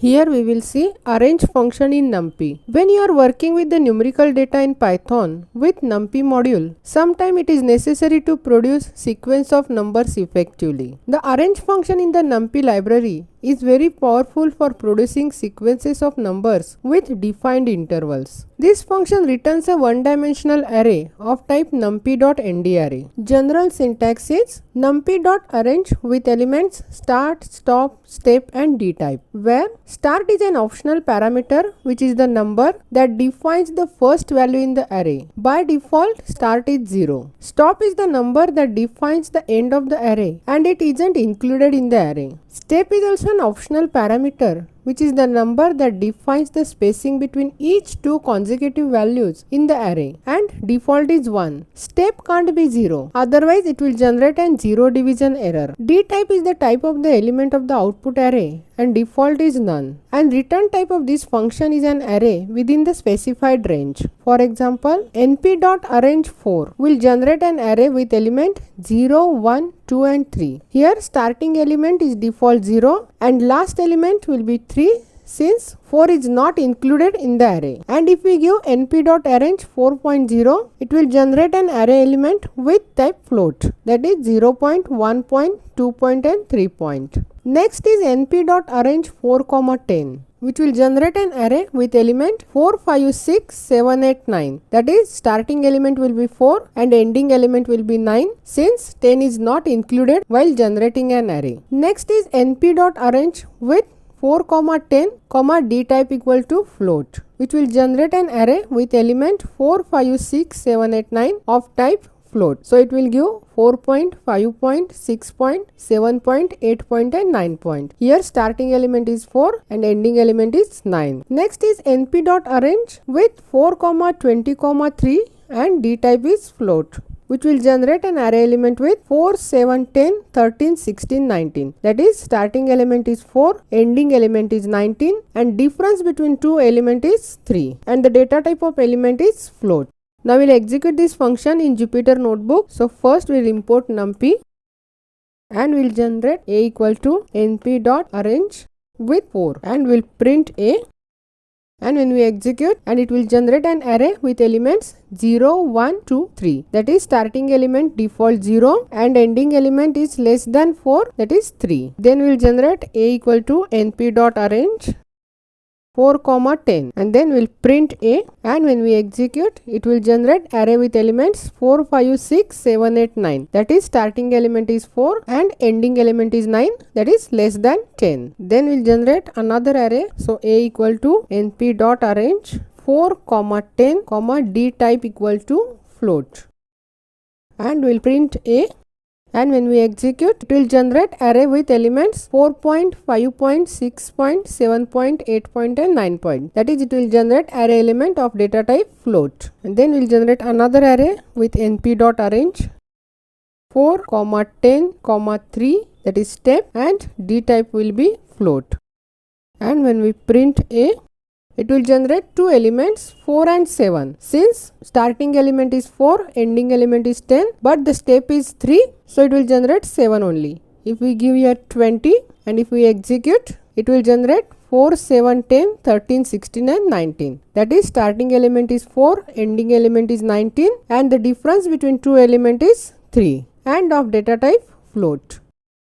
Here we will see arrange function in NumPy. When you are working with the numerical data in Python with NumPy module, sometimes it is necessary to produce sequence of numbers effectively. The arrange function in the NumPy library is very powerful for producing sequences of numbers with defined intervals. This function returns a one-dimensional array of type numpy.ndArray. General syntax is numpy.arrange with elements start, stop, step and dtype, where start is an optional parameter which is the number that defines the first value in the array. By default, start is 0. Stop is the number that defines the end of the array and it isn't included in the array. Step is also an optional parameter which is the number that defines the spacing between each two consecutive values in the array, and default is 1. Step can't be 0, otherwise it will generate an 0 division error. dtype is the type of the element of the output array and default is none, and return type of this function is an array within the specified range. For example, np.arrange4 will generate an array with element 0, 1, 2 and 3. Here starting element is default 0 and last element will be 3 since 4 is not included in the array. And if we give np.arrange 4.0, it will generate an array element with type float, that is 0, 1, 2 and 3. Next is np.arrange 4, 10. Which will generate an array with element 4, 5, 6, 7, 8, 9. That is, starting element will be 4 and ending element will be 9 since 10 is not included while generating an array. Next is np.arrange with 4, 10, dtype equal to float, which will generate an array with element 4, 5, 6, 7, 8, 9 of type float. So it will give 4, 5, 6, 7, 8 and 9. Here starting element is 4 and ending element is 9. Next is np.arrange with 4, 20, 3 and dtype is float, which will generate an array element with 4, 7, 10, 13, 16, 19. That is, starting element is 4, ending element is 19 and difference between two element is 3 and the data type of element is float. Now we'll execute this function in Jupyter Notebook. So first we'll import NumPy and we'll generate a equal to np.arrange with 4 and we'll print a, and when we execute, and it will generate an array with elements 0, 1, 2, 3. That is, starting element default 0 and ending element is less than 4, that is 3. Then we'll generate a equal to np.arrange 4, 10 and then we'll print a, and when we execute, it will generate array with elements 4, 5, 6, 7, 8, 9. That is, starting element is 4 and ending element is 9, that is less than 10. Then we'll generate another array. So a equal to np.arrange 4, 10, dtype equal to float, and we'll print a, and when we execute, it will generate array with elements 4, 5, 6, 7, 8 and 9. That is, it will generate array element of data type float, and then we'll generate another array with np.arrange 4, 10, 3, that is step, and dtype will be float, and when we print a, it will generate two elements 4 and 7 since starting element is 4, ending element is 10, but the step is 3, so it will generate 7 only. If we give here 20 and if we execute, it will generate 4, 7, 10, 13, 16 and 19. That is, starting element is 4, ending element is 19 and the difference between two element is 3 and of data type float.